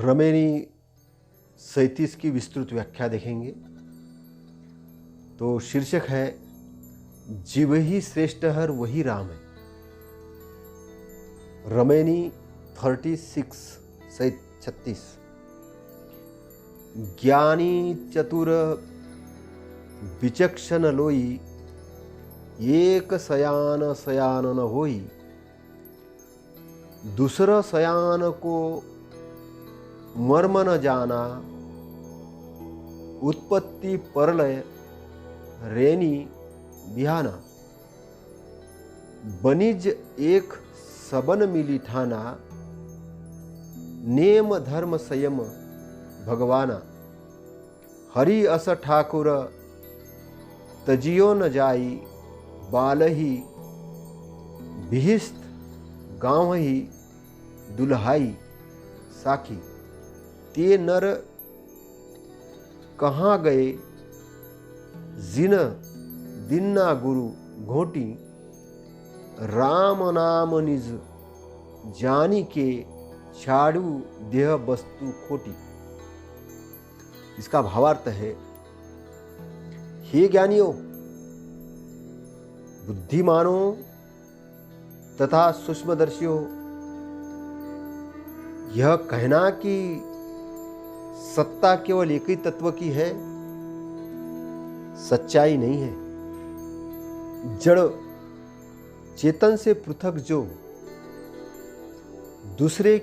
रमेनी 37 की विस्तृत व्याख्या देखेंगे। तो शीर्षक है जीव ही श्रेष्ठ हर वही राम है। रमेनी 36 ज्ञानी चतुर विचक्षण लोई, एक सयान सयान न होई, दूसरा सयान को मर्म न जाना, उत्पत्ति परलय रेनी बिहाना, बनिज एक सबन मिली ठाना, नेम धर्म संयम भगवाना, हरि अस ठाकुर तजियो न जाई, बालही बिहिस्त गाँव ही दुल्हाई साखी, ते नर कहाँ गए जिन दिन्ना गुरु घोटी, राम नाम निज जानी के छाड़ू देह वस्तु खोटी। इसका भावार्थ है, हे ज्ञानियों, बुद्धिमानों तथा सूक्ष्मदर्शियों, यह कहना कि सत्ता केवल एक ही तत्व की है सच्चाई नहीं है। जड़ चेतन से पृथक जो दूसरे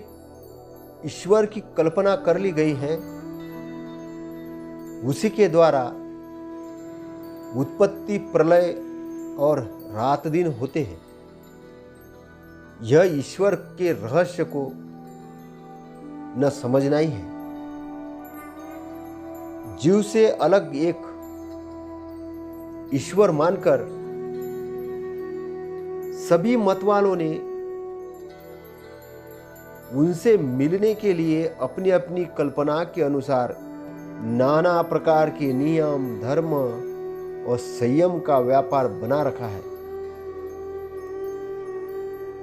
ईश्वर की कल्पना कर ली गई है, उसी के द्वारा उत्पत्ति प्रलय और रात दिन होते हैं। यह ईश्वर के रहस्य को न समझना ही है। जीव से अलग एक ईश्वर मानकर सभी मतवालों ने उनसे मिलने के लिए अपनी अपनी कल्पना के अनुसार नाना प्रकार के नियम, धर्म और संयम का व्यापार बना रखा है।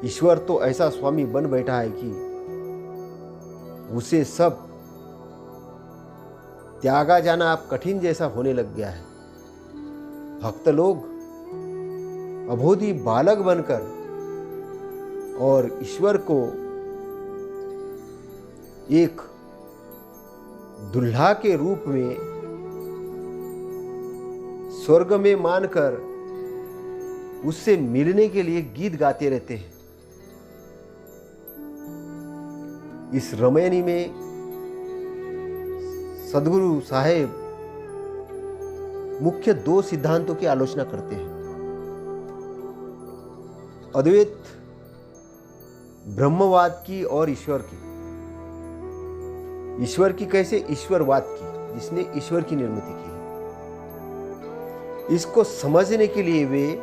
ईश्वर तो ऐसा स्वामी बन बैठा है कि उसे सब त्यागा जाना अब कठिन जैसा होने लग गया है। भक्त लोग अबोधी बालक बनकर और ईश्वर को एक दुल्हा के रूप में स्वर्ग में मानकर उससे मिलने के लिए गीत गाते रहते हैं। इस रमेनी में सदगुरु साहेब मुख्य दो सिद्धांतों की आलोचना करते हैं। अद्वैत ब्रह्मवाद की और ईश्वर की। ईश्वर की कैसे? ईश्वरवाद की, जिसने ईश्वर की निर्मिति की है। इसको समझने के लिए वे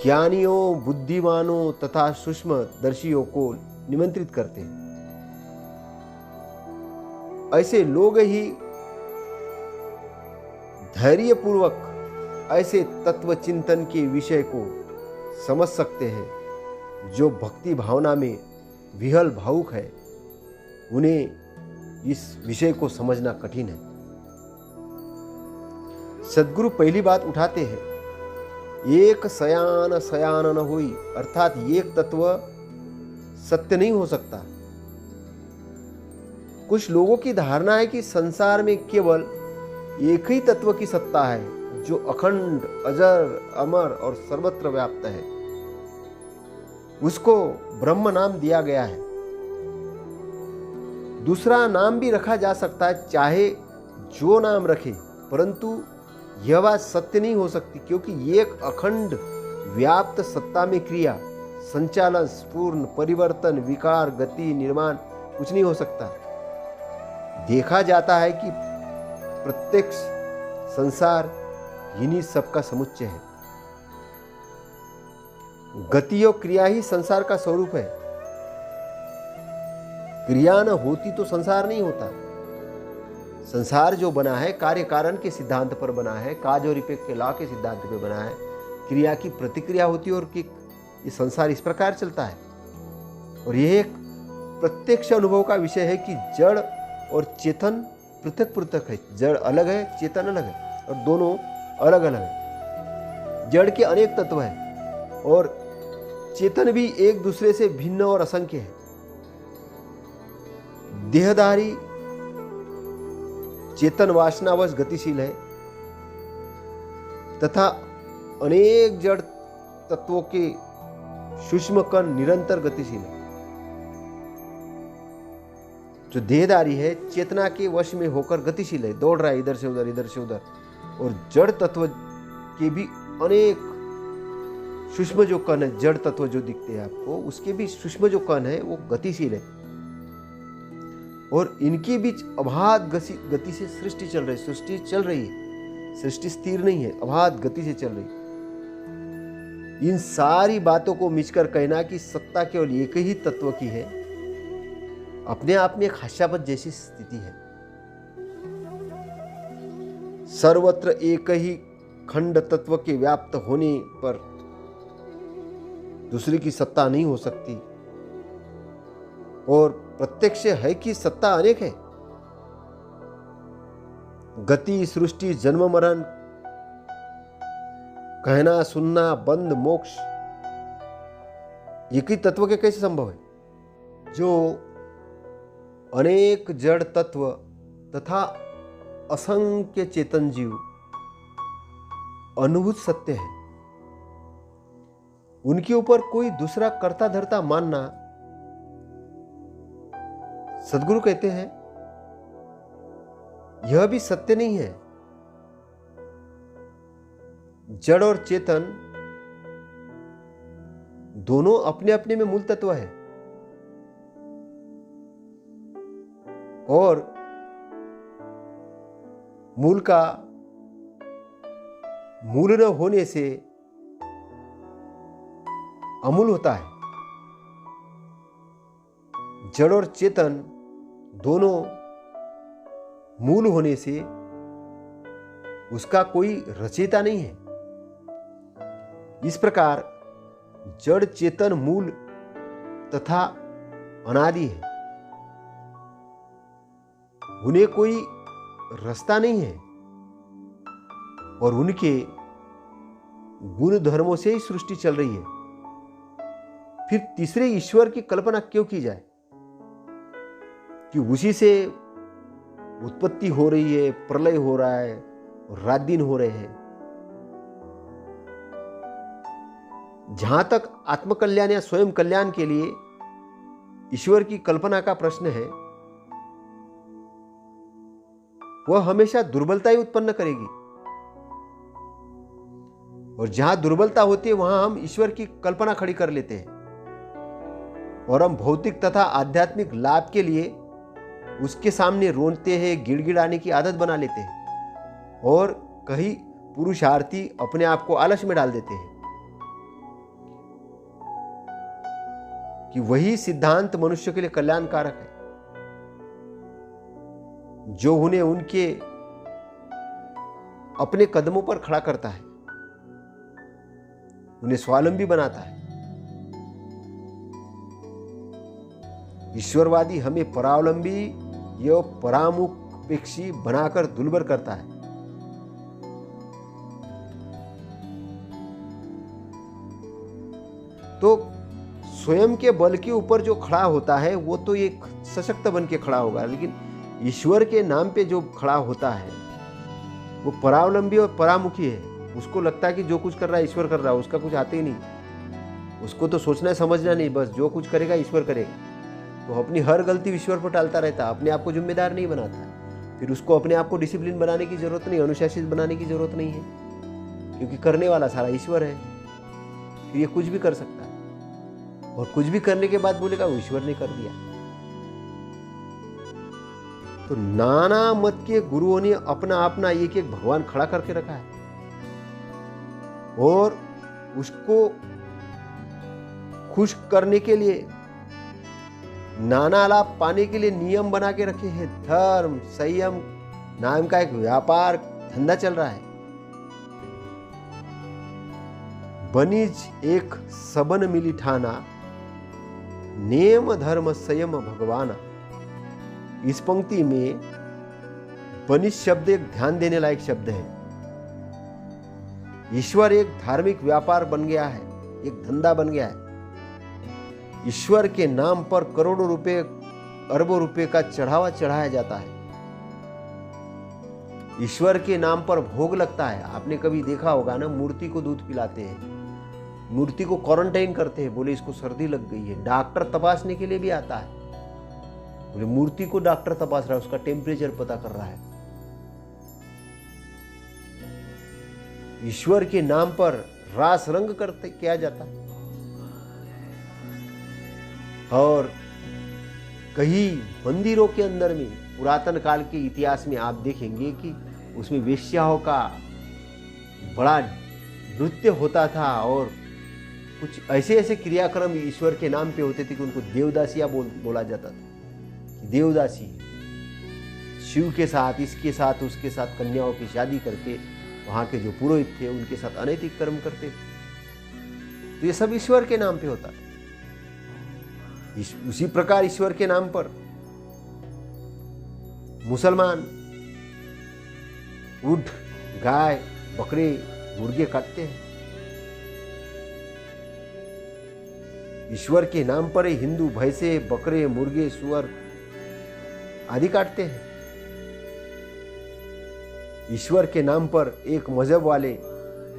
ज्ञानियों, बुद्धिमानों तथा सूक्ष्मदर्शियों को निमंत्रित करते हैं। ऐसे लोग ही धैर्यपूर्वक ऐसे तत्व चिंतन के विषय को समझ सकते हैं जो भक्ति भावना में विहल भावुक है। उन्हें इस विषय को समझना कठिन है। सद्गुरु पहली बात उठाते हैं, एक सयान सयान न हुई, अर्थात एक तत्व सत्य नहीं हो सकता। कुछ लोगों की धारणा है कि संसार में केवल एक ही तत्व की सत्ता है जो अखंड, अजर, अमर और सर्वत्र व्याप्त है। उसको ब्रह्म नाम दिया गया है। दूसरा नाम भी रखा जा सकता है, चाहे जो नाम रखे, परंतु यह बात सत्य नहीं हो सकती, क्योंकि एक अखंड व्याप्त सत्ता में क्रिया, संचालन, स्फूर्ण, परिवर्तन, विकार, गति, निर्माण कुछ नहीं हो सकता। देखा जाता है कि प्रत्यक्ष संसार इन्हीं सबका समुच्चय है। गति और क्रिया ही संसार का स्वरूप है। क्रिया न होती तो संसार नहीं होता। संसार जो बना है कार्य कारण के सिद्धांत पर बना है, काज और इफेक्ट के लॉ के सिद्धांत पर बना है। क्रिया की प्रतिक्रिया होती है और कि ये संसार इस प्रकार चलता है। और यह एक प्रत्यक्ष अनुभव का विषय है कि जड़ और चेतन पृथक पृथक है। जड़ अलग है, चेतन अलग है, और दोनों अलग अलग है। जड़ के अनेक तत्व हैं और चेतन भी एक दूसरे से भिन्न और असंख्य है। देहधारी चेतन वासनावश गतिशील है तथा अनेक जड़ तत्वों के सूक्ष्म कण निरंतर गतिशील है। जो देहधारी है चेतना के वश में होकर गतिशील है, दौड़ रहा है इधर से उधर, इधर से उधर। और जड़ तत्व के भी अनेक सूक्ष्म जो कण है, जड़ तत्व जो दिखते हैं आपको, उसके भी सूक्ष्म जो कण है वो गतिशील है। और इनके बीच अबाध गति से सृष्टि चल रही है। सृष्टि चल रही है, सृष्टि स्थिर नहीं है, अबाध गति से चल रही है। इन सारी बातों को मिचकर कहना कि सत्ता केवल एक ही तत्व की है, अपने आप में एक हास्यास्पद जैसी स्थिति है। सर्वत्र एक ही खंड तत्व के व्याप्त होने पर दूसरे की सत्ता नहीं हो सकती। और प्रत्यक्ष है कि सत्ता अनेक है। गति, सृष्टि, जन्म, मरण, कहना, सुनना, बंध, मोक्ष एक ही तत्व के कैसे संभव है? जो अनेक जड़ तत्व तथा असंख्य चेतन जीव अनुभूत सत्य है, उनके ऊपर कोई दूसरा कर्ता धर्ता मानना, सद्गुरु कहते हैं, यह भी सत्य नहीं है। जड़ और चेतन दोनों अपने अपने में मूल तत्व है, और मूल का मूल न होने से अमूल होता है। जड़ और चेतन दोनों मूल होने से उसका कोई रचयिता नहीं है। इस प्रकार जड़ चेतन मूल तथा अनादि है, उन्हें कोई रास्ता नहीं है, और उनके गुण धर्मों से ही सृष्टि चल रही है। फिर तीसरे ईश्वर की कल्पना क्यों की जाए कि उसी से उत्पत्ति हो रही है, प्रलय हो रहा है और रात दिन हो रहे हैं। जहां तक आत्मकल्याण या स्वयं कल्याण के लिए ईश्वर की कल्पना का प्रश्न है, वह हमेशा दुर्बलता ही उत्पन्न करेगी। और जहां दुर्बलता होती है वहां हम ईश्वर की कल्पना खड़ी कर लेते हैं, और हम भौतिक तथा आध्यात्मिक लाभ के लिए उसके सामने रोते हैं, गिड़गिड़ाने की आदत बना लेते हैं, और कहीं पुरुषार्थी अपने आप को आलस में डाल देते हैं कि वही सिद्धांत मनुष्य के लिए कल्याणकारक है, जो उन्हें उनके अपने कदमों पर खड़ा करता है, उन्हें स्वावलंबी बनाता है। ईश्वरवादी हमें परावलंबी या परामुपेक्षी बनाकर दुर्बल करता है। तो स्वयं के बल के ऊपर जो खड़ा होता है वो तो एक सशक्त बन के खड़ा होगा, लेकिन ईश्वर के नाम पे जो खड़ा होता है वो परावलंबी और परामुखी है। उसको लगता है कि जो कुछ कर रहा है ईश्वर कर रहा है, उसका कुछ आते ही नहीं, उसको तो सोचना समझना नहीं, बस जो कुछ करेगा ईश्वर करेगा। तो अपनी हर गलती ईश्वर पर टालता रहता, अपने आप को जिम्मेदार नहीं बनाता। फिर उसको अपने आप को डिसिप्लिन बनाने की जरूरत नहीं, अनुशासित बनाने की जरूरत नहीं है, क्योंकि करने वाला सारा ईश्वर है। फिर ये कुछ भी कर सकता है, और कुछ भी करने के बाद बोलेगा वो ईश्वर ने कर दिया। तो नाना मत के गुरुओं ने अपना अपना एक एक भगवान खड़ा करके रखा है, और उसको खुश करने के लिए, नाना लाभ पाने के लिए नियम बना के रखे हैं। धर्म संयम नाम का एक व्यापार धंधा चल रहा है। बनिज एक सबन मिली ठाना, नेम धर्म संयम भगवान। इस पंक्ति में बनिष्ठ शब्द एक ध्यान देने लायक शब्द है। ईश्वर एक धार्मिक व्यापार बन गया है, एक धंधा बन गया है। ईश्वर के नाम पर करोड़ों रुपए, अरबों रुपए का चढ़ावा चढ़ाया जाता है। ईश्वर के नाम पर भोग लगता है। आपने कभी देखा होगा ना, मूर्ति को दूध पिलाते हैं, मूर्ति को क्वारंटाइन करते हैं, बोले इसको सर्दी लग गई है। डॉक्टर तपासने के लिए भी आता है, बोले मूर्ति को डॉक्टर तपास रहा है, उसका टेम्परेचर पता कर रहा है। ईश्वर के नाम पर रास रंग करते किया जाता है। और कई मंदिरों के अंदर में पुरातन काल के इतिहास में आप देखेंगे कि उसमें वेश्याओं का बड़ा नृत्य होता था और कुछ ऐसे ऐसे क्रियाक्रम ईश्वर के नाम पे होते थे कि उनको देवदासियां बोला जाता था। देवदासी शिव के साथ, इसके साथ, उसके साथ कन्याओं की शादी करके वहां के जो पुरोहित थे उनके साथ अनैतिक कर्म करते थे। तो ये सब ईश्वर के नाम पे होता था। उसी प्रकार ईश्वर के नाम पर मुसलमान ऊंट, गाय, बकरे, मुर्गे काटते हैं। ईश्वर के नाम पर हिंदू भैंसे, बकरे, मुर्गे, सुअर आदि काटते हैं। ईश्वर के नाम पर एक मजहब वाले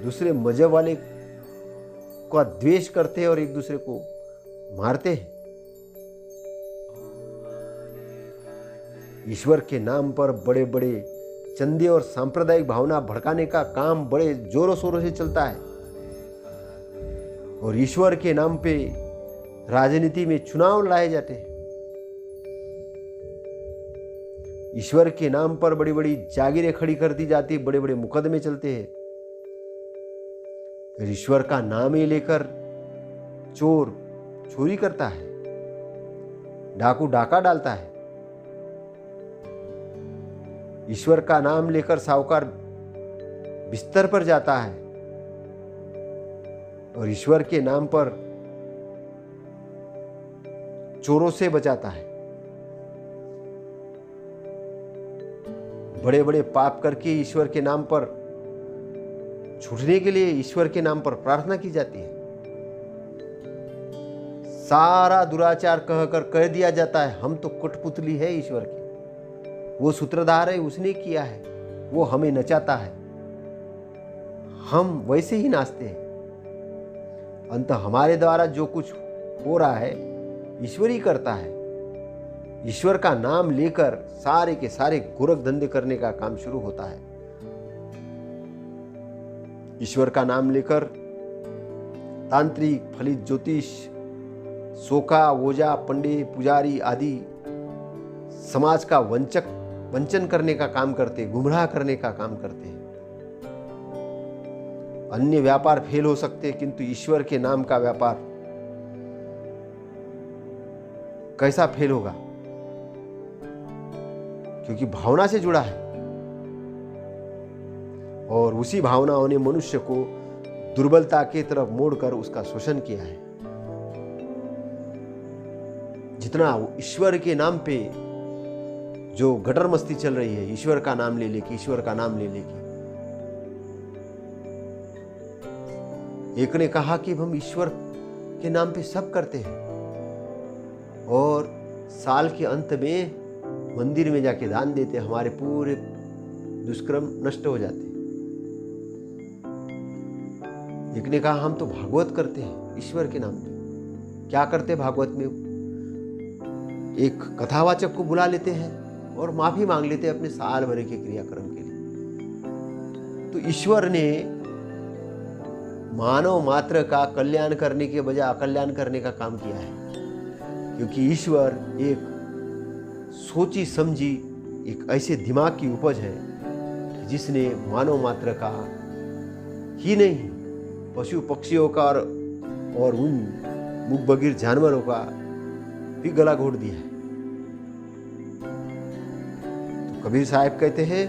दूसरे मजहब वाले का द्वेष करते हैं और एक दूसरे को मारते हैं। ईश्वर के नाम पर बड़े बड़े चंदे और सांप्रदायिक भावना भड़काने का काम बड़े जोरों शोरों से चलता है। और ईश्वर के नाम पे राजनीति में चुनाव लाए जाते हैं। ईश्वर के नाम पर बड़ी बड़ी जागीरें खड़ी कर दी जाती, बड़े बड़े मुकदमे चलते हैं। फिर ईश्वर का नाम ही लेकर चोर चोरी करता है, डाकू डाका डालता है। ईश्वर का नाम लेकर साहूकार बिस्तर पर जाता है और ईश्वर के नाम पर चोरों से बचाता है। बड़े बड़े पाप करके ईश्वर के नाम पर छूटने के लिए ईश्वर के नाम पर प्रार्थना की जाती है। सारा दुराचार कहकर कह दिया जाता है हम तो कठपुतली है ईश्वर की, वो सूत्रधार है, उसने किया है, वो हमें नचाता है, हम वैसे ही नाचते हैं। अंत हमारे द्वारा जो कुछ हो रहा है ईश्वर ही करता है। ईश्वर का नाम लेकर सारे के सारे गोरख धंधे करने का काम शुरू होता है। ईश्वर का नाम लेकर तांत्रिक, फलित ज्योतिष, सोका, ओझा, पंडे, पुजारी आदि समाज का वंचन करने का काम करते, गुमराह करने का काम करते हैं। अन्य व्यापार फेल हो सकते हैं किंतु ईश्वर के नाम का व्यापार कैसा फेल होगा? क्योंकि भावना से जुड़ा है और उसी भावनाओं ने मनुष्य को दुर्बलता की तरफ मोड़कर उसका शोषण किया है। जितना ईश्वर के नाम पे जो गटर मस्ती चल रही है, ईश्वर का नाम ले लेके, ईश्वर का नाम ले लेके, एक ने कहा कि हम ईश्वर के नाम पे सब करते हैं और साल के अंत में मंदिर में जाके दान देते, हमारे पूरे दुष्कर्म नष्ट हो जाते। एक ने कहा हम तो भागवत करते हैं ईश्वर के नाम पे। क्या करते भागवत में? एक कथावाचक को बुला लेते हैं और माफी मांग लेते हैं अपने साल भर के क्रियाक्रम के लिए। तो ईश्वर ने मानव मात्र का कल्याण करने के बजाय अकल्याण करने का काम किया है, क्योंकि ईश्वर एक सोची समझी एक ऐसे दिमाग की उपज है जिसने मानव मात्र का ही नहीं, पशु पक्षियों का और उन मुख बगिर जानवरों का भी गला घोट दिया है। तो कबीर साहब कहते हैं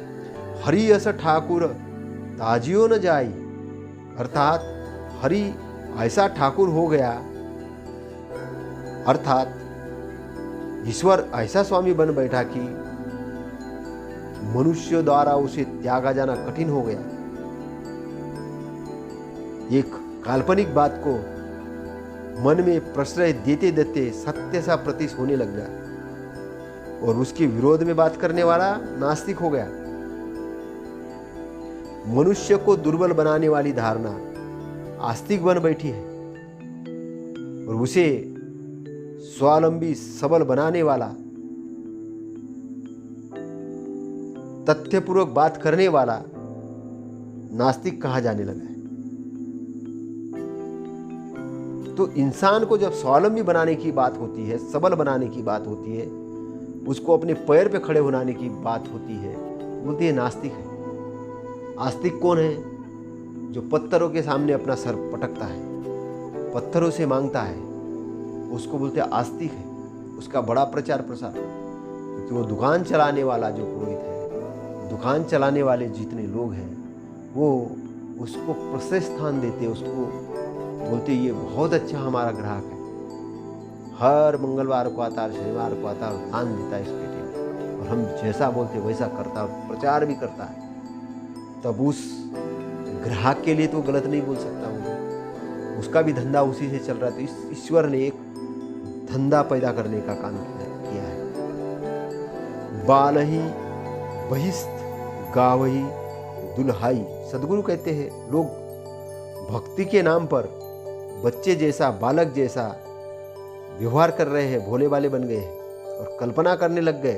हरि अस ठाकुर ताजियो न जाई, अर्थात हरि ऐसा ठाकुर हो गया, अर्थात ईश्वर ऐसा स्वामी बन बैठा कि मनुष्य द्वारा उसे त्यागा जाना कठिन हो गया। एक काल्पनिक बात को मन में प्रश्रय देते देते सत्य सा प्रतीत होने लग गया और उसके विरोध में बात करने वाला नास्तिक हो गया। मनुष्य को दुर्बल बनाने वाली धारणा आस्तिक बन बैठी है और उसे स्वावलंबी सबल बनाने वाला, तथ्यपूर्वक बात करने वाला नास्तिक कहा जाने लगा है। तो इंसान को जब स्वावलंबी बनाने की बात होती है, सबल बनाने की बात होती है, उसको अपने पैर पे खड़े होने की बात होती है, बोलती है नास्तिक है। आस्तिक कौन है? जो पत्थरों के सामने अपना सर पटकता है, पत्थरों से मांगता है, उसको बोलते हैं आस्तिक है। उसका बड़ा प्रचार प्रसार, क्योंकि वो दुकान चलाने वाला जो पुरोहित है, दुकान चलाने वाले जितने लोग हैं, वो उसको प्रशस्त स्थान देते, उसको बोलते ये बहुत अच्छा हमारा ग्राहक है, हर मंगलवार को आता है, शनिवार को आता है और दान देता है इस पेटी में, और हम जैसा बोलते वैसा करता है और प्रचार भी करता है। तब उस ग्राहक के लिए तो गलत नहीं बोल सकता हूँ, उसका भी धंधा उसी से चल रहा है। तो ईश्वर ने एक धंधा पैदा करने का काम किया है। बालही बहिस्त गावही दुल्हाई। सदगुरु कहते हैं लोग भक्ति के नाम पर बच्चे जैसा, बालक जैसा व्यवहार कर रहे हैं, भोले भाले बन गए हैं और कल्पना करने लग गए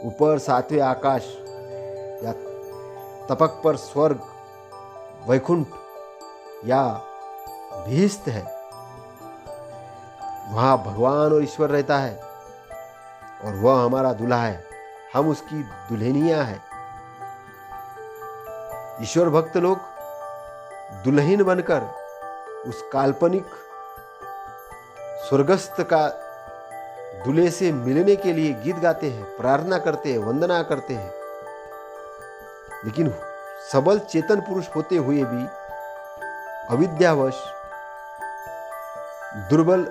ऊपर सातवें आकाश या तपक पर स्वर्ग, वैकुंठ या भीस्त है, वहाँ भगवान और ईश्वर रहता है और वह हमारा दूल्हा है, हम उसकी दुल्हनियाँ हैं। ईश्वर भक्त लोग दुल्हन बनकर उस काल्पनिक स्वर्गस्थ का दूल्हे से मिलने के लिए गीत गाते हैं, प्रार्थना करते हैं, वंदना करते हैं। लेकिन सबल चेतन पुरुष होते हुए भी अविद्यावश दुर्बल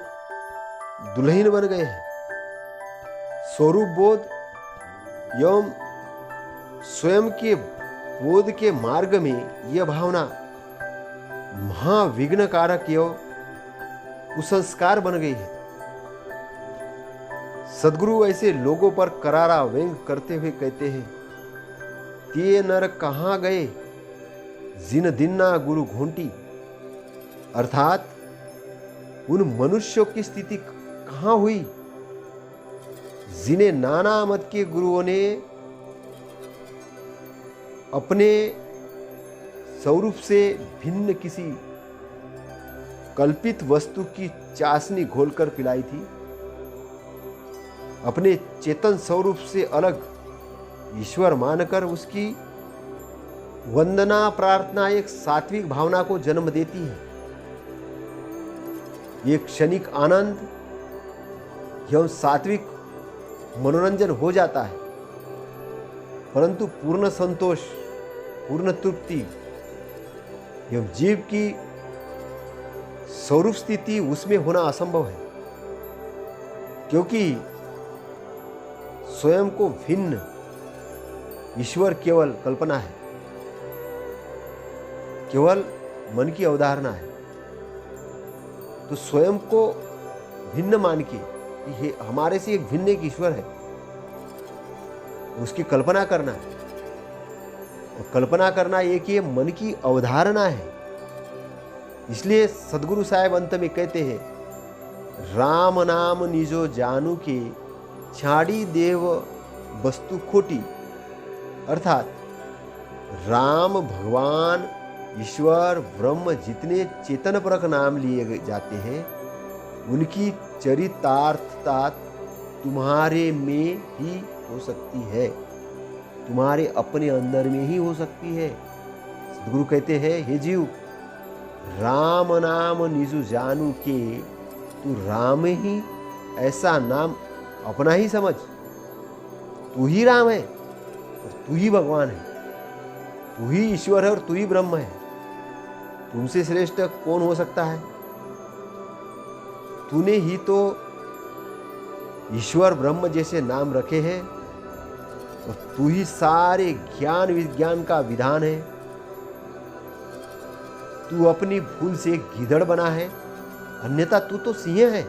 दुल्हन बन गए हैं। स्वरूप बोध एवं स्वयं के बोध के मार्ग में यह भावना महाविघ्न कारक एवं कुसंस्कार बन गई है। सदगुरु ऐसे लोगों पर करारा व्यंग करते हुए कहते हैं, ते नर कहाँ गए जिन दिन्ना गुरु घोंटी। अर्थात उन मनुष्यों की स्थिति कहाँ हुई जिन्हें नाना मत के गुरुओं ने अपने स्वरूप से भिन्न किसी कल्पित वस्तु की चाशनी घोलकर पिलाई थी। अपने चेतन स्वरूप से अलग ईश्वर मानकर उसकी वंदना प्रार्थना एक सात्विक भावना को जन्म देती है। एक क्षणिक आनंद एवं सात्विक मनोरंजन हो जाता है, परंतु पूर्ण संतोष, पूर्ण तृप्ति एवं जीव की स्वरूप स्थिति उसमें होना असंभव है, क्योंकि स्वयं को भिन्न ईश्वर केवल कल्पना है, केवल मन की अवधारणा है। तो स्वयं को भिन्न मान के ये हमारे से एक भिन्न एक ईश्वर है, उसकी कल्पना करना है। और कल्पना करना एक ये मन की अवधारणा है। इसलिए सदगुरु साहेब अंत में कहते हैं, राम नाम निजो जानू के छाड़ी देव वस्तु खोटी। अर्थात राम, भगवान, ईश्वर, ब्रह्म जितने चेतन परक नाम लिए जाते हैं, उनकी चरितार्थता तुम्हारे में ही हो सकती है, तुम्हारे अपने अंदर में ही हो सकती है। सदगुरु कहते हैं, हे जीव, राम नाम निजु जानू के, तू राम ही ऐसा नाम अपना ही समझ। तू ही राम है और तू ही भगवान है, तू ही ईश्वर है और तू ही ब्रह्म है। तुमसे श्रेष्ठ कौन हो सकता है? तूने ही तो ईश्वर ब्रह्म जैसे नाम रखे हैं और तू ही सारे ज्ञान विज्ञान का विधान है। तू अपनी भूल से गीदड़ बना है, अन्यथा तू तो सिंह है।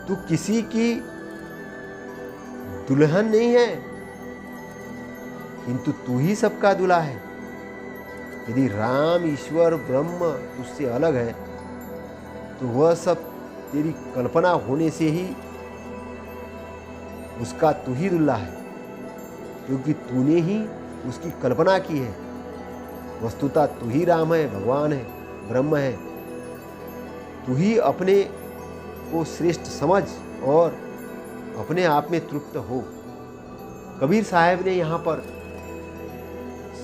तू किसी की दुल्हन नहीं है, किंतु तू ही सबका दूल्हा है। यदि राम ईश्वर ब्रह्म तुझसे अलग है तो वह सब तेरी कल्पना होने से ही उसका तू ही दूल्हा है, क्योंकि तूने ही उसकी कल्पना की है। वस्तुतः तू ही राम है, भगवान है, ब्रह्म है। तू ही अपने को श्रेष्ठ समझ और अपने आप में तृप्त हो। कबीर साहब ने यहाँ पर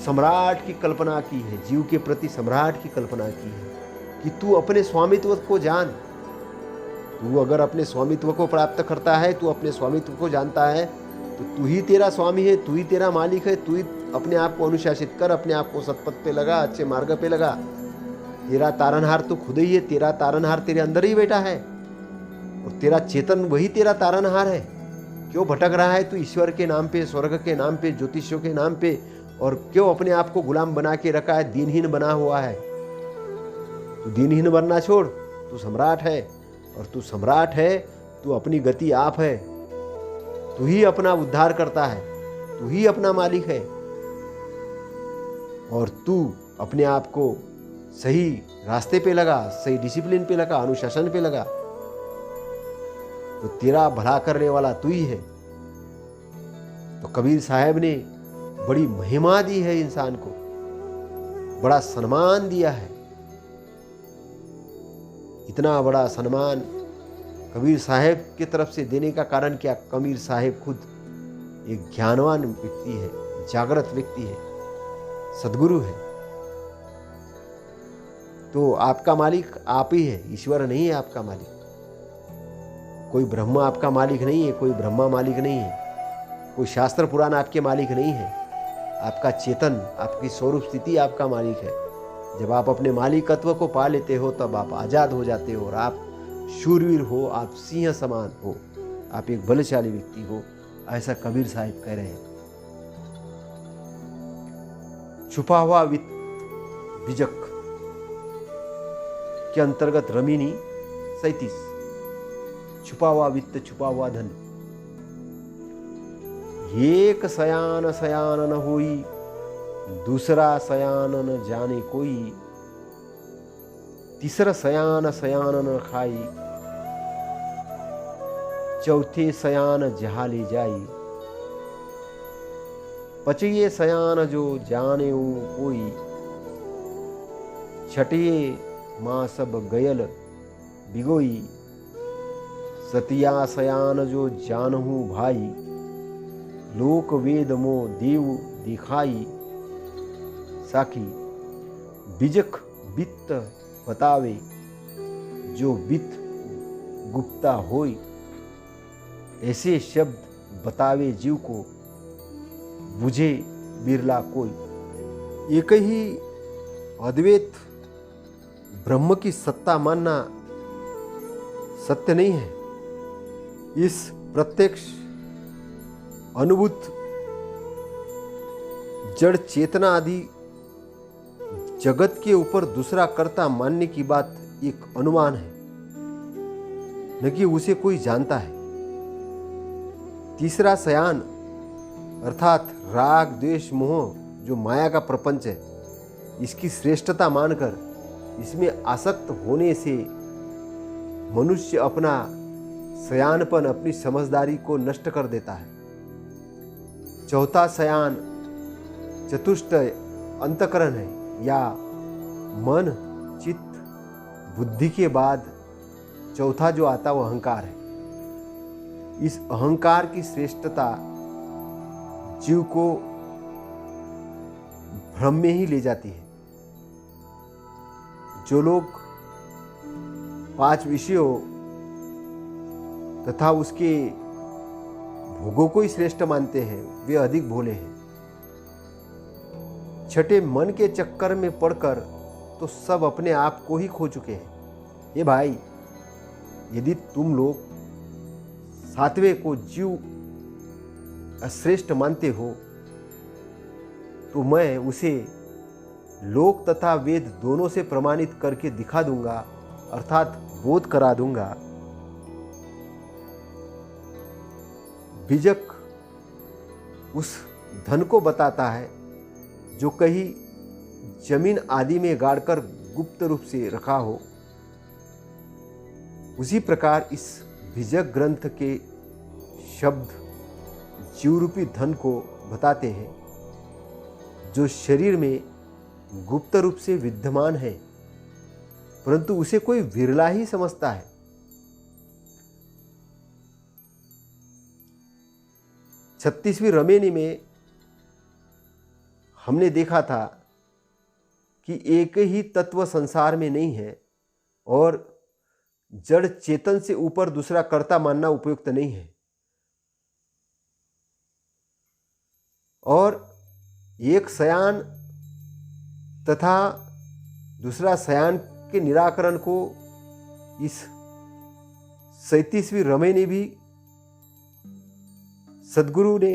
सम्राट की कल्पना की है, जीव के प्रति सम्राट की कल्पना की है कि तू अपने स्वामित्व को जान। तू अगर अपने स्वामित्व को प्राप्त करता है, तू अपने स्वामित्व को जानता है, तो तू ही तेरा स्वामी है, तू ही तेरा मालिक है। तू ही अपने आप को अनुशासित कर, अपने आप को सतपथ पे लगा, अच्छे मार्ग पे लगा। तेरा तारनहार तो खुद ही है, तेरा तारनहार तेरे अंदर ही बैठा है और तेरा चेतन वही तेरा तारनहार है। क्यों भटक रहा है तू ईश्वर के नाम पे, स्वर्ग के नाम पे, ज्योतिषों के नाम पे, और क्यों अपने आप को गुलाम बना के रखा है, दीनहीन बना हुआ है। तू दीनहीन बनना छोड़, तू सम्राट है, और तू सम्राट है, तू अपनी गति आप है। तू ही अपना उद्धार करता है, तू ही अपना मालिक है, और तू अपने आप को सही रास्ते पे लगा, सही डिसिप्लिन पे लगा, अनुशासन पे लगा, तो तेरा भला करने वाला तू ही है। तो कबीर साहब ने बड़ी महिमा दी है इंसान को, बड़ा सम्मान दिया है। इतना बड़ा सम्मान कबीर साहब की तरफ से देने का कारण क्या? कबीर साहब खुद एक ज्ञानवान व्यक्ति है, जागृत व्यक्ति है, सद्गुरु है। तो आपका मालिक आप ही है, ईश्वर नहीं है आपका मालिक। कोई ब्रह्म आपका मालिक नहीं है, कोई ब्रह्मा मालिक नहीं है, कोई शास्त्र पुराण आपके मालिक नहीं है। आपका चेतन, आपकी स्वरूप स्थिति आपका मालिक है। जब आप अपने मालिकत्व को पा लेते हो तब आप आज़ाद हो जाते हो और आप शूरवीर हो, आप सिंह समान हो, आप एक बलशाली व्यक्ति हो, ऐसा कबीर साहिब कह रहे हैं। छुपा हुआ वित्त बीजक के अंतर्गत रमीनी 37। छुपा हुआ वित्त, छुपा हुआ धन। एक सयान सयान न होई, दूसरा सयान न जाने कोई, तीसरा सयान सयान न खाई, चौथे सयान जहा ले जाई, पचये सयान जो जाने कोई, छठिये माँ सब गयल बिगोई, सतिया सयान जो जानहु भाई, लोक वेद मो देव दिखाई, साखी बीजक वित्त बतावे, जो वित्त गुप्ता होई, ऐसे शब्द बतावे जीव को, बुझे बिरला कोई। एक ही अद्वैत ब्रह्म की सत्ता मानना सत्य नहीं है। इस प्रत्यक्ष अनुभूत जड़ चेतना आदि जगत के ऊपर दूसरा कर्ता मानने की बात एक अनुमान है, न कि उसे कोई जानता है। तीसरा सयान अर्थात राग द्वेष मोह जो माया का प्रपंच है, इसकी श्रेष्ठता मानकर इसमें आसक्त होने से मनुष्य अपना सयानपन, अपनी समझदारी को नष्ट कर देता है। चौथा सयान चतुष्ट अंतकरण है, या मन चित्त बुद्धि के बाद चौथा जो आता वो अहंकार है। इस अहंकार की श्रेष्ठता जीव को भ्रम में ही ले जाती है। जो लोग 5 विषयों तथा उसके भोगों को ही श्रेष्ठ मानते हैं, वे अधिक भोले हैं। छठे मन के चक्कर में पड़कर तो सब अपने आप को ही खो चुके हैं। हे भाई, यदि तुम लोग सातवें को जीव श्रेष्ठ मानते हो तो मैं उसे लोक तथा वेद दोनों से प्रमाणित करके दिखा दूंगा, अर्थात बोध करा दूंगा। बीजक उस धन को बताता है जो कहीं जमीन आदि में गाड़कर गुप्त रूप से रखा हो। उसी प्रकार इस बीजक ग्रंथ के शब्द जीवरूपी धन को बताते हैं जो शरीर में गुप्त रूप से विद्यमान है, परंतु उसे कोई विरला ही समझता है। छत्तीसवीं रमेनी में हमने देखा था कि एक ही तत्व संसार में नहीं है और जड़ चेतन से ऊपर दूसरा कर्ता मानना उपयुक्त नहीं है, और एक शयान तथा दूसरा शयान के निराकरण को इस 37वीं रमेनी भी सद्गुरु ने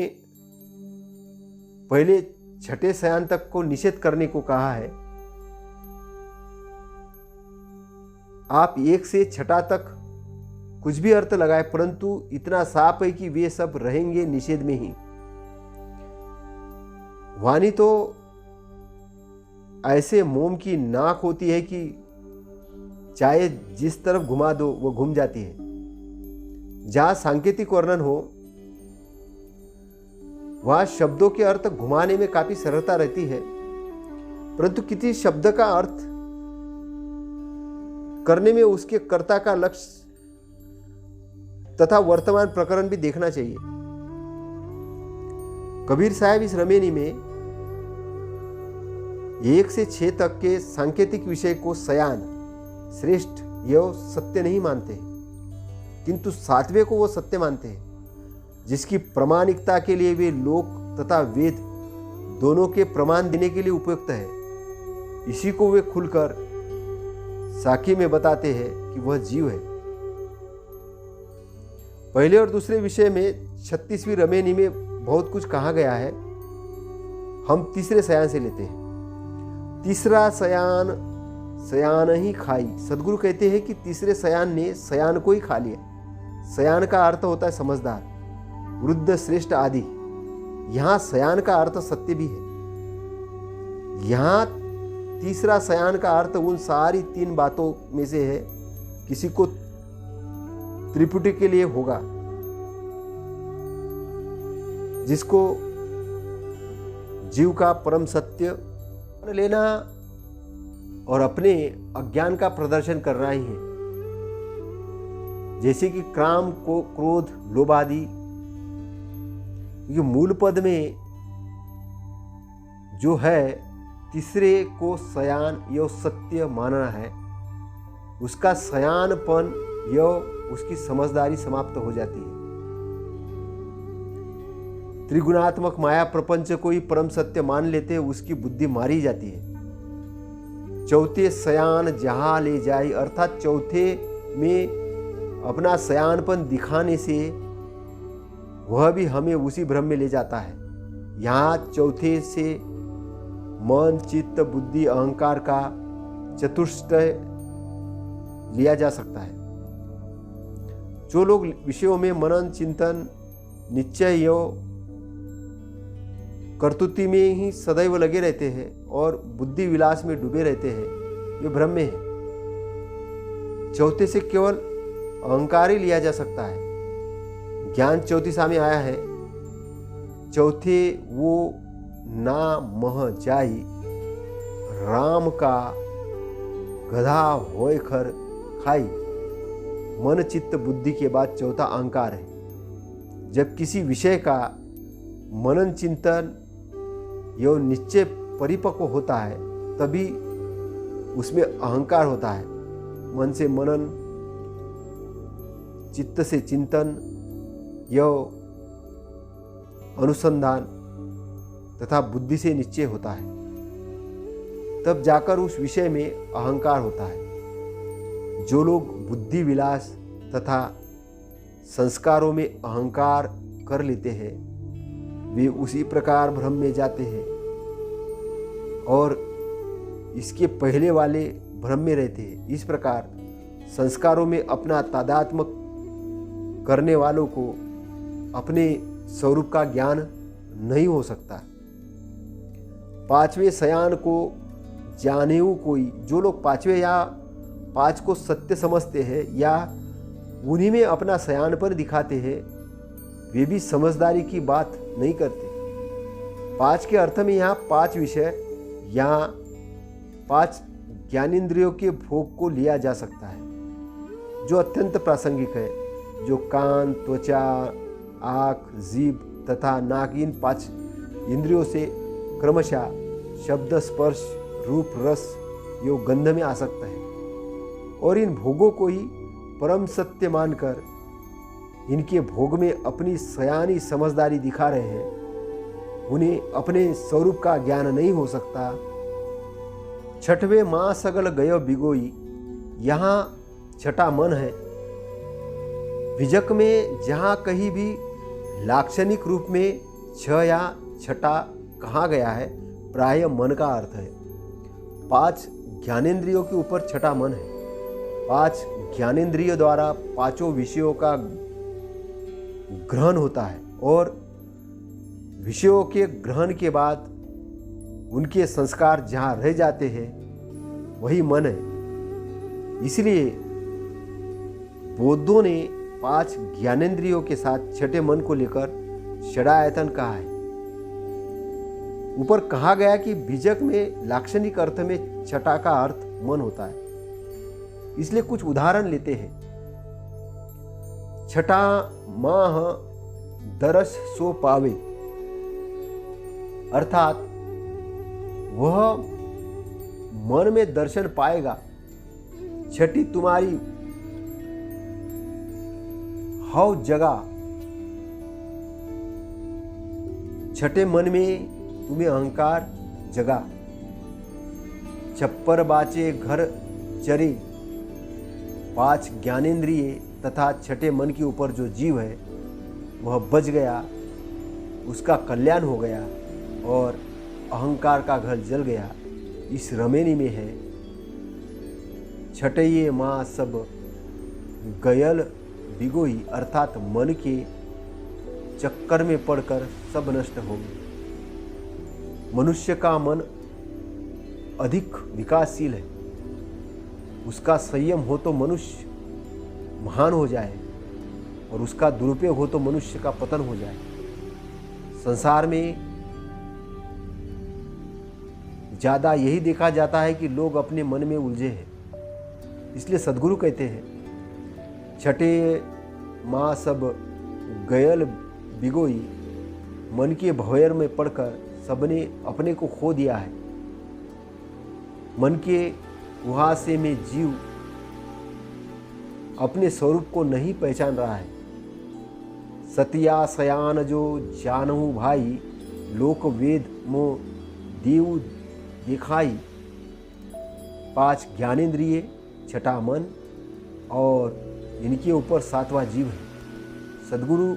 पहले छठे शयान तक को निषेध करने को कहा है। आप एक से छठा तक कुछ भी अर्थ लगाए, परंतु इतना साफ है कि वे सब रहेंगे निषेध में ही। वाणी तो ऐसे मोम की नाक होती है कि चाहे जिस तरफ घुमा दो वो घूम जाती है। जहां सांकेतिक वर्णन हो वहां शब्दों के अर्थ घुमाने में काफी सरलता रहती है, परंतु किसी शब्द का अर्थ करने में उसके कर्ता का लक्ष्य तथा वर्तमान प्रकरण भी देखना चाहिए। कबीर साहब इस रमेनी में 1 से 6 तक के सांकेतिक विषय को शयान श्रेष्ठ एवं सत्य नहीं मानते, किंतु 7वें को वो सत्य मानते हैं, जिसकी प्रमाणिकता के लिए वे लोक तथा वेद दोनों के प्रमाण देने के लिए उपयुक्त है। इसी को वे खुलकर साखी में बताते हैं कि वह जीव है। पहले और दूसरे विषय में 36वीं रमेनी में बहुत कुछ कहा गया है। हम तीसरे शयान से लेते हैं। तीसरा शयान शयान ही खाई। सदगुरु कहते हैं कि तीसरे शयान ने शयान को ही खा लिया। शयान का अर्थ होता है समझदार, वृद्ध, श्रेष्ठ आदि। यहां शयान का अर्थ सत्य भी है। यहां तीसरा शयान का अर्थ उन सारी 3 बातों में से है, किसी को त्रिपुटी के लिए होगा, जिसको जीव का परम सत्य लेना और अपने अज्ञान का प्रदर्शन करना ही है, जैसे कि काम को क्रोध लोभ आदि। ये मूल पद में जो है तीसरे को शयान यो सत्य मानना है, उसका शयानपन यो उसकी समझदारी समाप्त हो जाती है। त्रिगुणात्मक माया प्रपंच को ही परम सत्य मान लेते हैं, उसकी बुद्धि मारी जाती है। चौथे शयान जहां ले जाए, अर्थात चौथे में अपना शयानपन दिखाने से वह भी हमें उसी भ्रम में ले जाता है। यहाँ चौथे से मन, चित्त, बुद्धि, अहंकार का चतुष्टय लिया जा सकता है। जो लोग विषयों में मनन, चिंतन, निश्चय एवं कर्तुति में ही सदैव लगे रहते हैं और बुद्धि विलास में डूबे रहते हैं, वे भ्रम में है। चौथे से केवल अहंकार ही लिया जा सकता है। ज्ञान चौथी में आया है, चौथे वो ना मह जाई, राम का गधा होय खर खाई। मन, चित्त, बुद्धि के बाद चौथा अहंकार है। जब किसी विषय का मनन, चिंतन एवं निश्चय परिपक्व होता है, तभी उसमें अहंकार होता है। मन से मनन, चित्त से चिंतन एवं अनुसंधान तथा बुद्धि से निश्चय होता है, तब जाकर उस विषय में अहंकार होता है। जो लोग बुद्धि विलास तथा संस्कारों में अहंकार कर लेते हैं वे उसी प्रकार भ्रम में जाते हैं और इसके पहले वाले भ्रम में रहते हैं। इस प्रकार संस्कारों में अपना तादात्म्य करने वालों को अपने स्वरूप का ज्ञान नहीं हो सकता। पांचवें सयान को जानेऊ कोई, जो लोग पांचवें या पांच को सत्य समझते हैं या उन्हीं में अपना सयान पर दिखाते हैं वे भी समझदारी की बात नहीं करते। पांच के अर्थ में यहाँ पांच विषय या पांच ज्ञानेंद्रियों के भोग को लिया जा सकता है जो अत्यंत प्रासंगिक है, जो कान, त्वचा, आँख, जीभ तथा नाक इन पांच इंद्रियों से क्रमशः शब्द, स्पर्श, रूप, रस योग गंध में आसक्त है और इन भोगों को ही परम सत्य मानकर इनके भोग में अपनी सयानी समझदारी दिखा रहे हैं। उन्हें अपने स्वरूप का ज्ञान नहीं हो सकता। छठवें माँ सगल गयो बिगोई, यहाँ छठा मन है। विजक में जहाँ कहीं भी लाक्षणिक रूप में छ या छठा कहा गया है प्राय मन का अर्थ है। पांच ज्ञानेंद्रियों के ऊपर छठा मन है। पांच ज्ञानेंद्रियों द्वारा पांचों विषयों का ग्रहण होता है और विषयों के ग्रहण के बाद उनके संस्कार जहाँ रह जाते हैं वही मन है। इसलिए बौद्धों ने पांच ज्ञानेंद्रियों के साथ छठे मन को लेकर षडायतन कहा है। ऊपर कहा गया कि बीजक में लाक्षणिक अर्थ में छठा का अर्थ मन होता है। इसलिए कुछ उदाहरण लेते हैं। छठा माह दरस सो पावे, अर्थात वह मन में दर्शन पाएगा। छठी तुम्हारी हव जगा, छठे मन में तुम्हें अहंकार जगा। छप्पर बाचे घर चरे, पांच ज्ञानेंद्रिय तथा छठे मन के ऊपर जो जीव है वह बच गया, उसका कल्याण हो गया और अहंकार का घर जल गया। इस रमेनी में है छठये माँ सब गयल बिगोई, अर्थात मन के चक्कर में पड़कर सब नष्ट हो गए। मनुष्य का मन अधिक विकासशील है, उसका संयम हो तो मनुष्य महान हो जाए और उसका दुरुपयोग हो तो मनुष्य का पतन हो जाए। संसार में ज़्यादा यही देखा जाता है कि लोग अपने मन में उलझे हैं। इसलिए सद्गुरु कहते हैं छठे माँ सब गयल बिगोई, मन के भंवर में पड़कर सबने अपने को खो दिया है। मन के कुहासे में जीव अपने स्वरूप को नहीं पहचान रहा है। सतिया सयान जो जानहु भाई, लोक वेद मो देव दिखाई। पांच ज्ञानेंद्रिय, छठा मन और इनके ऊपर सातवां जीव है। सद्गुरु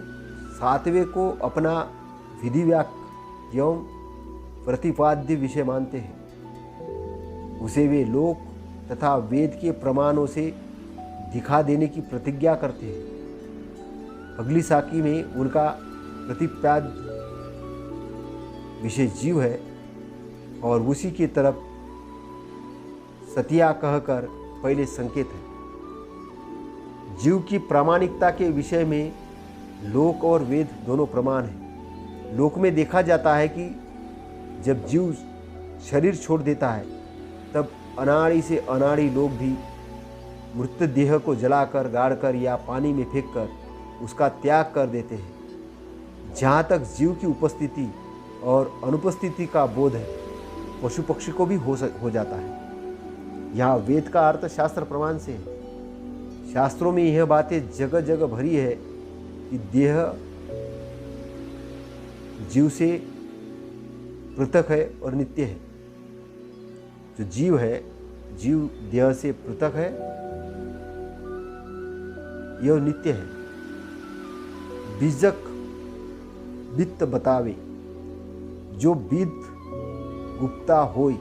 सातवें को अपना विधिव्याक एवं प्रतिपाद्य विषय मानते हैं। उसे वे लोक तथा वेद के प्रमाणों से दिखा देने की प्रतिज्ञा करते हैं। अगली साखी में उनका प्रतिपाद्य विषय जीव है और उसी की तरफ सतिया कहकर पहले संकेत है। जीव की प्रामाणिकता के विषय में लोक और वेद दोनों प्रमाण हैं। लोक में देखा जाता है कि जब जीव शरीर छोड़ देता है तब अनाड़ी से अनाड़ी लोग भी मृत देह को जलाकर, गाड़कर या पानी में फेंककर उसका त्याग कर देते हैं। जहाँ तक जीव की उपस्थिति और अनुपस्थिति का बोध है पशु पक्षी को भी हो जाता है। यहाँ वेद का अर्थ शास्त्र प्रमाण से है। शास्त्रों में यह बातें जगह जगह भरी है कि देह जीव से पृथक है और नित्य है। जो जीव है, जीव देह से पृथक है यह नित्य है। बीजक वित्त बतावे, जो विद गुप्ता होय,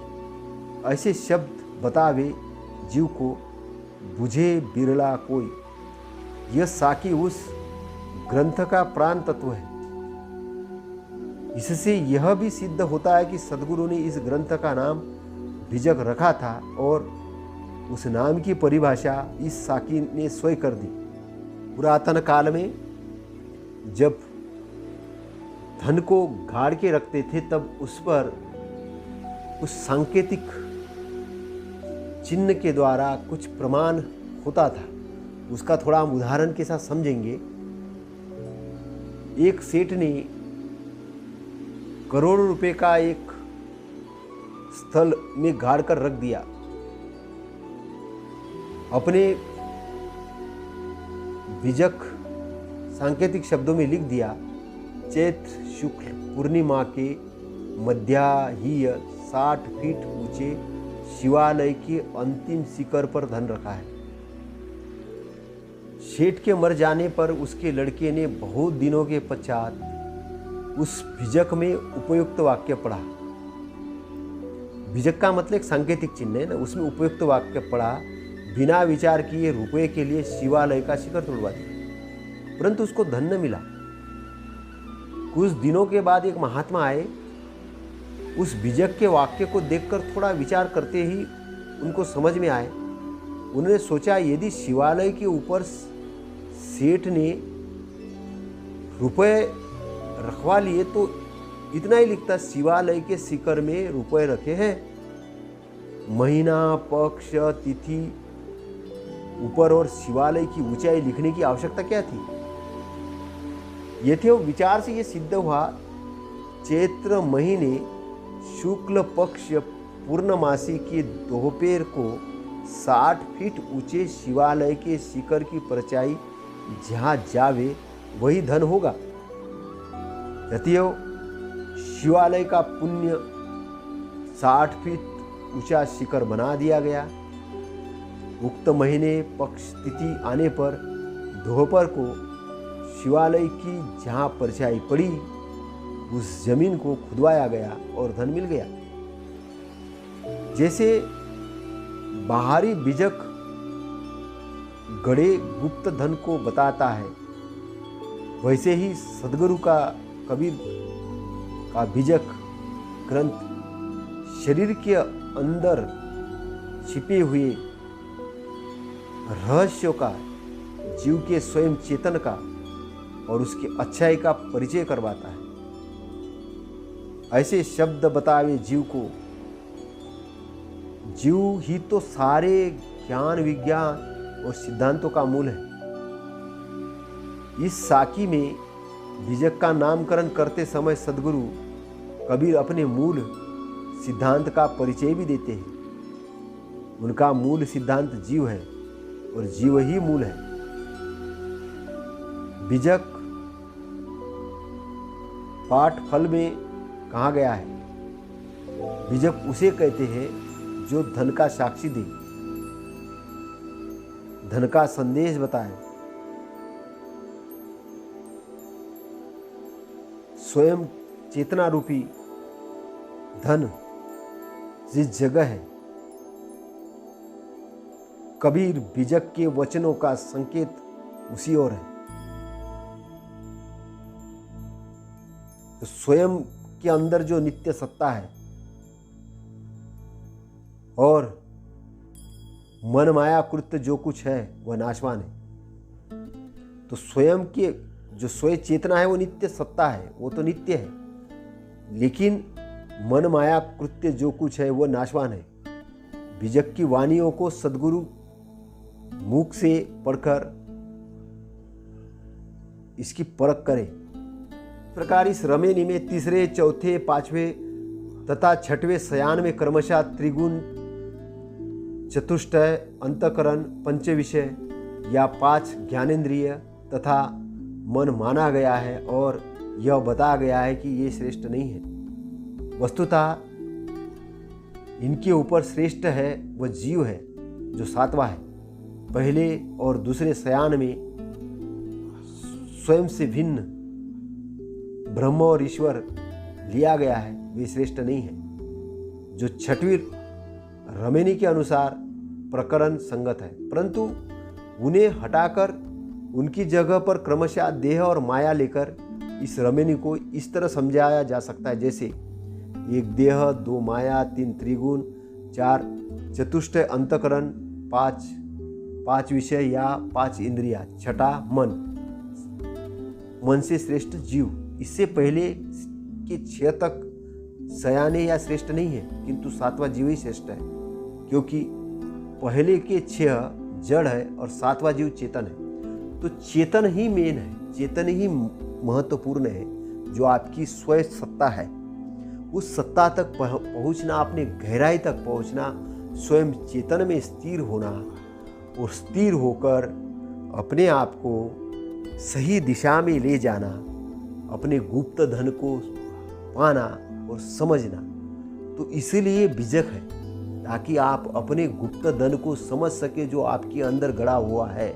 ऐसे शब्द बतावे जीव को, बुझे बिरला कोई। यह साकी उस ग्रंथ का प्राण तत्व है। इससे यह भी सिद्ध होता है कि सद्गुरु ने इस ग्रंथ का नाम बीजक रखा था और उस नाम की परिभाषा इस साकी ने स्वयं कर दी। पुरातन काल में जब धन को गाड़ के रखते थे तब उस पर उस सांकेतिक चिन्ह के द्वारा कुछ प्रमाण होता था। उसका थोड़ा हम उदाहरण के साथ समझेंगे। एक सेठ ने करोड़ों रुपए का एक स्थल में गाड़ कर रख दिया। अपने बीजक सांकेतिक शब्दों में लिख दिया, चैत्र शुक्ल पूर्णिमा के मध्याह्नीय 60 फीट ऊंचे शिवालय के अंतिम शिखर पर धन रखा है। सेठ के मर जाने पर उसके लड़के ने बहुत दिनों के पश्चात उस बीजक में उपयुक्त वाक्य पढ़ा। बीजक का मतलब एक सांकेतिक चिन्ह है ना, उसमें उपयुक्त वाक्य पढ़ा, बिना विचार किए रुपए के लिए शिवालय का शिखर तोड़वा दिया, परंतु उसको धन न मिला। कुछ दिनों के बाद एक महात्मा आए, उस बीजक के वाक्य को देखकर थोड़ा विचार करते ही उनको समझ में आए। उन्होंने सोचा, यदि शिवालय के ऊपर सेठ ने रुपए रखवा लिए तो इतना ही लिखता, शिवालय के शिखर में रुपए रखे हैं। महीना, पक्ष, तिथि ऊपर और शिवालय की ऊंचाई लिखने की आवश्यकता क्या थी? यथेव विचार से यह सिद्ध हुआ, चैत्र महीने शुक्ल पक्ष पूर्णमासी के दोपहर को 60 फीट ऊंचे शिवालय के शिखर की परछाई जहां जावे वही धन होगा। अतएव शिवालय का पुण्य 60 फीट ऊंचा शिखर बना दिया गया। उक्त महीने पक्ष तिथि आने पर दोपहर को शिवालय की जहां परछाई पड़ी उस जमीन को खुदवाया गया और धन मिल गया। जैसे बाहरी बीजक गड़े गुप्त धन को बताता है, वैसे ही सद्गुरु का कबीर का बीजक ग्रंथ शरीर के अंदर छिपे हुए रहस्यों का, जीव के स्वयं चेतन का और उसकी अच्छाई का परिचय करवाता है। ऐसे शब्द बतावे जीव को। जीव ही तो सारे ज्ञान, विज्ञान और सिद्धांतों का मूल है। इस साकी में बीजक का नामकरण करते समय सद्गुरु कबीर अपने मूल सिद्धांत का परिचय भी देते हैं। उनका मूल सिद्धांत जीव है और जीव ही मूल है। बीजक पाठ फल में कहा गया है, बीजक उसे कहते हैं जो धन का साक्षी दे, धन का संदेश बताए, स्वयं चेतना रूपी धन जिस जगह है। कबीर बीजक के वचनों का संकेत उसी ओर है। तो स्वयं के अंदर जो नित्य सत्ता है और मन माया कृत्य जो कुछ है वह नाशवान है। तो स्वयं के जो स्वयं चेतना है वो नित्य सत्ता है, वो तो नित्य है, लेकिन मन माया कृत्य जो कुछ है वह नाशवान है। बीजक की वाणियों को सद्गुरु मुख से पढ़कर इसकी परख करें। इस प्रकार इस रमेनी में तीसरे, चौथे, पांचवें तथा छठवें शयान में क्रमशः त्रिगुण, चतुष्टय, अंतकरण, पंच विषय या 5 ज्ञानेंद्रिय तथा मन माना गया है और यह बताया गया है कि ये श्रेष्ठ नहीं है। वस्तुतः इनके ऊपर श्रेष्ठ है वह जीव है जो 7वां है। पहले और दूसरे शयान में स्वयं से भिन्न ब्रह्म और ईश्वर लिया गया है वे श्रेष्ठ नहीं है। जो छठवीं रमेनी के अनुसार प्रकरण संगत है, परंतु उन्हें हटाकर उनकी जगह पर क्रमशः देह और माया लेकर इस रमेनी को इस तरह समझाया जा सकता है जैसे 1 देह, 2 माया, 3 त्रिगुण, 4 चतुष्टय अंतकरण, 5 विषय या 5 इंद्रिया, 6 मन से श्रेष्ठ जीव। इससे पहले के 6 तक सयाने या श्रेष्ठ नहीं है, किंतु 7वां जीव ही श्रेष्ठ है, क्योंकि पहले के 6 जड़ है और 7वां जीव चेतन है। तो चेतन ही मेन है, चेतन ही महत्वपूर्ण है, जो आपकी स्वयं सत्ता है। उस सत्ता तक पहुंचना, अपने गहराई तक पहुंचना, स्वयं चेतन में स्थिर होना और स्थिर होकर अपने आप को सही दिशा में ले जाना, अपने गुप्त धन को पाना और समझना। तो इसीलिए बीजक है, ताकि आप अपने गुप्त धन को समझ सके जो आपके अंदर गड़ा हुआ है।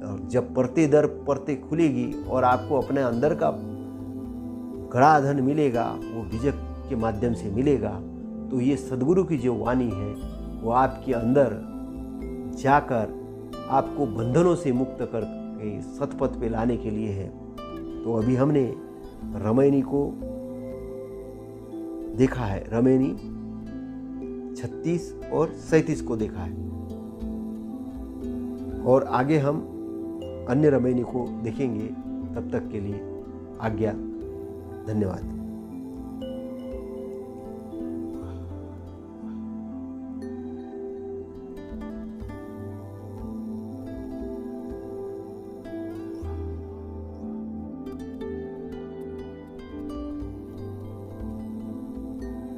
और जब परते दर परते खुलेगी और आपको अपने अंदर का गड़ा धन मिलेगा, वो बीजक के माध्यम से मिलेगा। तो ये सद्गुरु की जो वाणी है वो आपके अंदर जाकर आपको बंधनों से मुक्त करके सतपथ पे लाने के लिए है। तो अभी हमने रमेनी को देखा है, रमेनी 36 और 37 को देखा है, और आगे हम अन्य रमेनी को देखेंगे। तब तक के लिए आज्ञा, धन्यवाद।